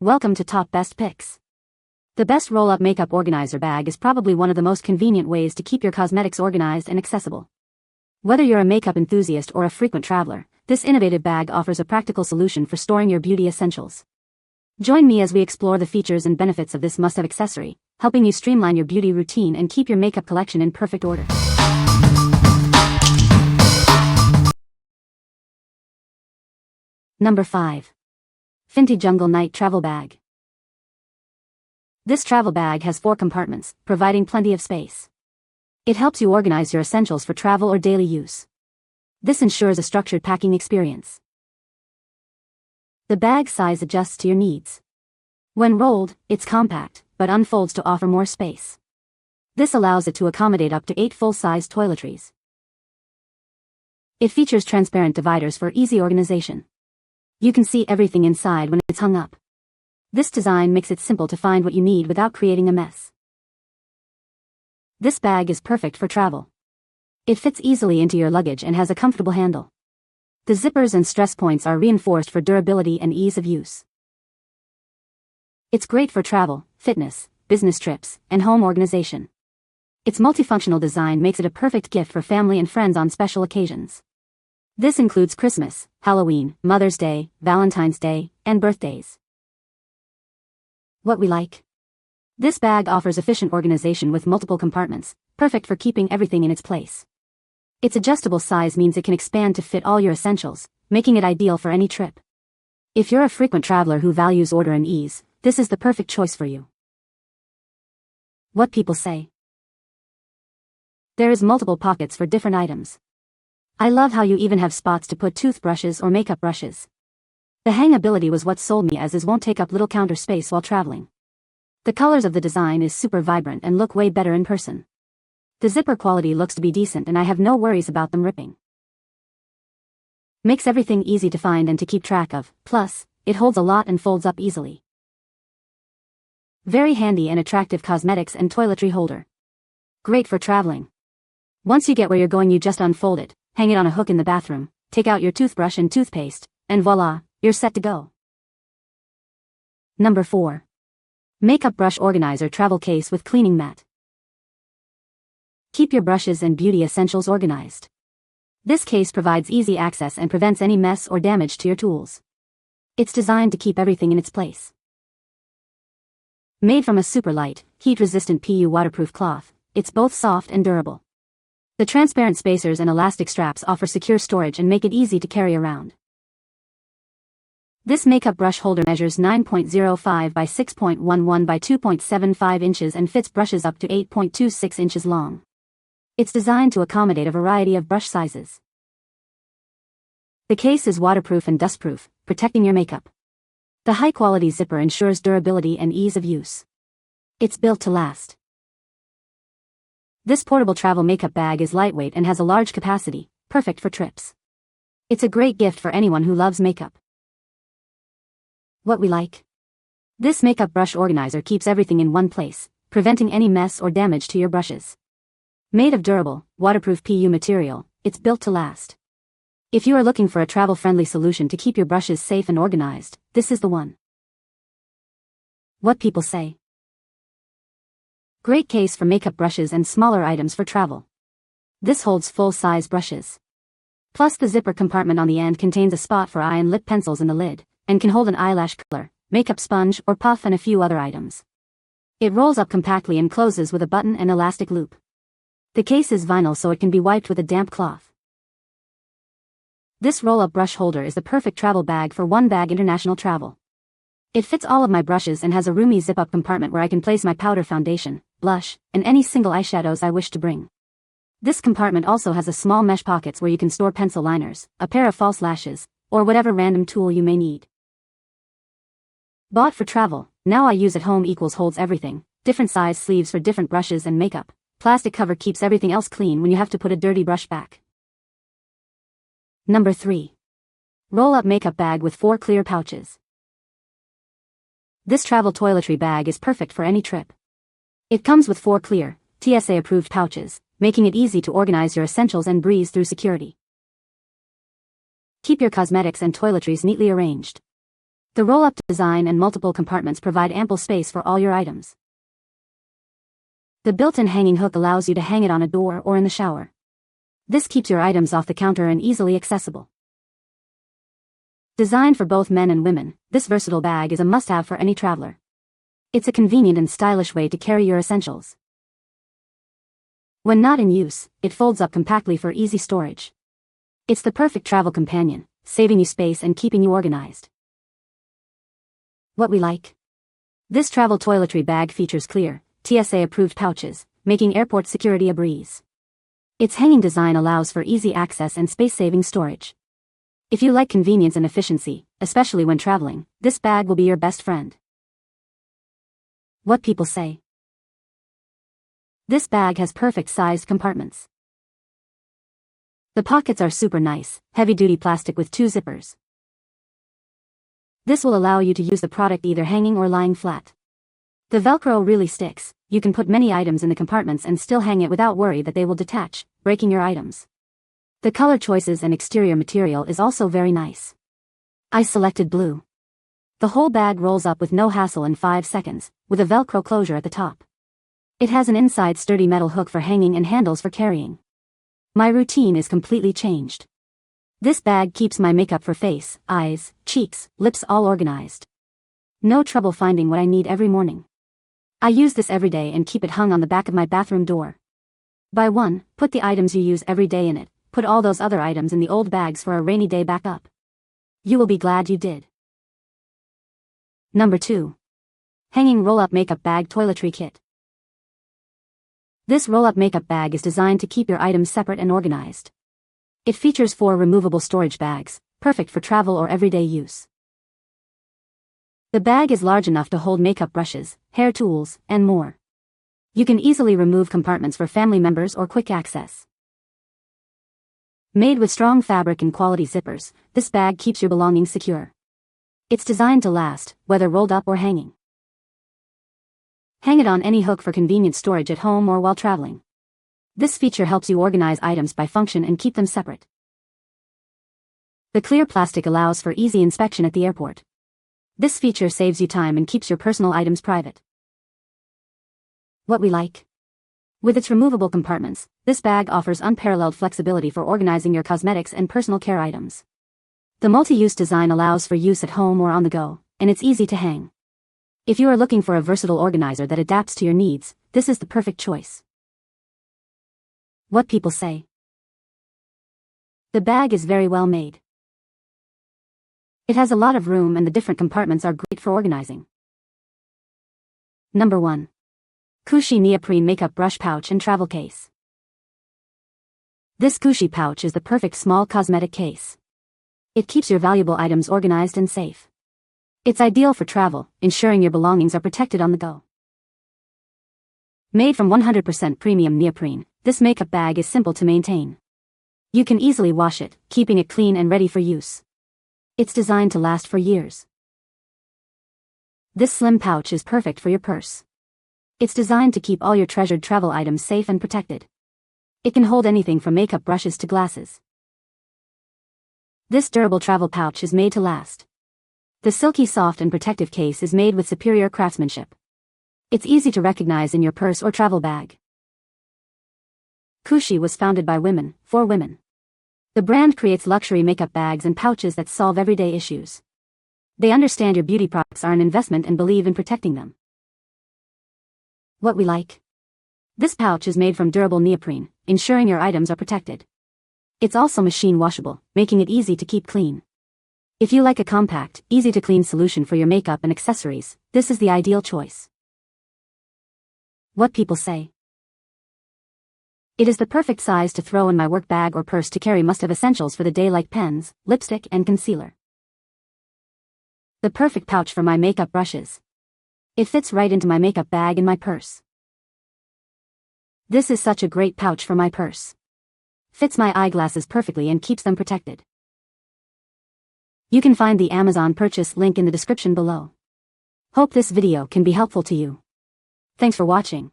Welcome to Top Best Picks. The best roll-up makeup organizer bag is probably one of the most convenient ways to keep your cosmetics organized and accessible. Whether you're a makeup enthusiast or a frequent traveler, this innovative bag offers a practical solution for storing your beauty essentials. Join me as we explore the features and benefits of this must-have accessory, helping you streamline your beauty routine and keep your makeup collection in perfect order. Number 5. FINTIE Jungle Night Travel Bag. This travel bag has 4 compartments, providing plenty of space. It helps you organize your essentials for travel or daily use. This ensures a structured packing experience. The bag size adjusts to your needs. When rolled, it's compact, but unfolds to offer more space. This allows it to accommodate up to 8 full-sized toiletries. It features transparent dividers for easy organization. You can see everything inside when it's hung up. This design makes it simple to find what you need without creating a mess. This bag is perfect for travel. It fits easily into your luggage and has a comfortable handle. The zippers and stress points are reinforced for durability and ease of use. It's great for travel, fitness, business trips, and home organization. Its multifunctional design makes it a perfect gift for family and friends on special occasions. This includes Christmas, Halloween, Mother's Day, Valentine's Day, and birthdays. What we like. This bag offers efficient organization with multiple compartments, perfect for keeping everything in its place. Its adjustable size means it can expand to fit all your essentials, making it ideal for any trip. If you're a frequent traveler who values order and ease, this is the perfect choice for you. What people say. There is multiple pockets for different items. I love how you even have spots to put toothbrushes or makeup brushes. The hangability was what sold me, as is won't take up little counter space while traveling. The colors of the design is super vibrant and look way better in person. The zipper quality looks to be decent and I have no worries about them ripping. Makes everything easy to find and to keep track of, plus, it holds a lot and folds up easily. Very handy and attractive cosmetics and toiletry holder. Great for traveling. Once you get where you're going, you just unfold it, hang it on a hook in the bathroom, take out your toothbrush and toothpaste, and voila, you're set to go. Number 4. Makeup Brush Organizer Travel Case with Cleaning Mat. Keep your brushes and beauty essentials organized. This case provides easy access and prevents any mess or damage to your tools. It's designed to keep everything in its place. Made from a super light, heat-resistant PU waterproof cloth, it's both soft and durable. The transparent spacers and elastic straps offer secure storage and make it easy to carry around. This makeup brush holder measures 9.05 by 6.11 by 2.75 inches and fits brushes up to 8.26 inches long. It's designed to accommodate a variety of brush sizes. The case is waterproof and dustproof, protecting your makeup. The high-quality zipper ensures durability and ease of use. It's built to last. This portable travel makeup bag is lightweight and has a large capacity, perfect for trips. It's a great gift for anyone who loves makeup. What we like. This makeup brush organizer keeps everything in one place, preventing any mess or damage to your brushes. Made of durable, waterproof PU material, it's built to last. If you are looking for a travel-friendly solution to keep your brushes safe and organized, this is the one. What people say. Great case for makeup brushes and smaller items for travel. This holds full-size brushes. Plus the zipper compartment on the end contains a spot for eye and lip pencils in the lid, and can hold an eyelash curler, makeup sponge or puff and a few other items. It rolls up compactly and closes with a button and elastic loop. The case is vinyl so it can be wiped with a damp cloth. This roll-up brush holder is the perfect travel bag for one-bag international travel. It fits all of my brushes and has a roomy zip-up compartment where I can place my powder, foundation, blush, and any single eyeshadows I wish to bring. This compartment also has a small mesh pockets where you can store pencil liners, a pair of false lashes, or whatever random tool you may need. Bought for travel, now I use at home equals holds everything, different size sleeves for different brushes and makeup. Plastic cover keeps everything else clean when you have to put a dirty brush back. Number 3. Roll-up makeup bag with 4 clear pouches. This travel toiletry bag is perfect for any trip. It comes with 4 clear, TSA-approved pouches, making it easy to organize your essentials and breeze through security. Keep your cosmetics and toiletries neatly arranged. The roll-up design and multiple compartments provide ample space for all your items. The built-in hanging hook allows you to hang it on a door or in the shower. This keeps your items off the counter and easily accessible. Designed for both men and women, this versatile bag is a must-have for any traveler. It's a convenient and stylish way to carry your essentials. When not in use, it folds up compactly for easy storage. It's the perfect travel companion, saving you space and keeping you organized. What we like. This travel toiletry bag features clear, TSA-approved pouches, making airport security a breeze. Its hanging design allows for easy access and space-saving storage. If you like convenience and efficiency, especially when traveling, this bag will be your best friend. What people say. This bag has perfect-sized compartments. The pockets are super nice, heavy-duty plastic with 2 zippers. This will allow you to use the product either hanging or lying flat. The Velcro really sticks. You can put many items in the compartments and still hang it without worry that they will detach, breaking your items. The color choices and exterior material is also very nice. I selected blue. The whole bag rolls up with no hassle in 5 seconds, with a Velcro closure at the top. It has an inside sturdy metal hook for hanging and handles for carrying. My routine is completely changed. This bag keeps my makeup for face, eyes, cheeks, lips all organized. No trouble finding what I need every morning. I use this every day and keep it hung on the back of my bathroom door. Buy one, put the items you use every day in it, put all those other items in the old bags for a rainy day backup. You will be glad you did. Number 2. Hanging Roll-Up Makeup Bag Toiletry Kit. This roll-up makeup bag is designed to keep your items separate and organized. It features 4 removable storage bags, perfect for travel or everyday use. The bag is large enough to hold makeup brushes, hair tools, and more. You can easily remove compartments for family members or quick access. Made with strong fabric and quality zippers, this bag keeps your belongings secure. It's designed to last, whether rolled up or hanging. Hang it on any hook for convenient storage at home or while traveling. This feature helps you organize items by function and keep them separate. The clear plastic allows for easy inspection at the airport. This feature saves you time and keeps your personal items private. What we like. With its removable compartments, this bag offers unparalleled flexibility for organizing your cosmetics and personal care items. The multi-use design allows for use at home or on the go, and it's easy to hang. If you are looking for a versatile organizer that adapts to your needs, this is the perfect choice. What people say. The bag is very well made. It has a lot of room and the different compartments are great for organizing. Number 1. KUSSHI Neoprene Makeup Brush Pouch and Travel Case. This KUSSHI pouch is the perfect small cosmetic case. It keeps your valuable items organized and safe. It's ideal for travel, ensuring your belongings are protected on the go. Made from 100% premium neoprene, this makeup bag is simple to maintain. You can easily wash it, keeping it clean and ready for use. It's designed to last for years. This slim pouch is perfect for your purse. It's designed to keep all your treasured travel items safe and protected. It can hold anything from makeup brushes to glasses. This durable travel pouch is made to last. The silky soft and protective case is made with superior craftsmanship. It's easy to recognize in your purse or travel bag. KUSSHI was founded by women, for women. The brand creates luxury makeup bags and pouches that solve everyday issues. They understand your beauty products are an investment and believe in protecting them. What we like. This pouch is made from durable neoprene, ensuring your items are protected. It's also machine washable, making it easy to keep clean. If you like a compact, easy-to-clean solution for your makeup and accessories, this is the ideal choice. What people say. It is the perfect size to throw in my work bag or purse to carry must-have essentials for the day like pens, lipstick, and concealer. The perfect pouch for my makeup brushes. It fits right into my makeup bag and my purse. This is such a great pouch for my purse. Fits my eyeglasses perfectly and keeps them protected. You can find the Amazon purchase link in the description below. Hope this video can be helpful to you. Thanks for watching.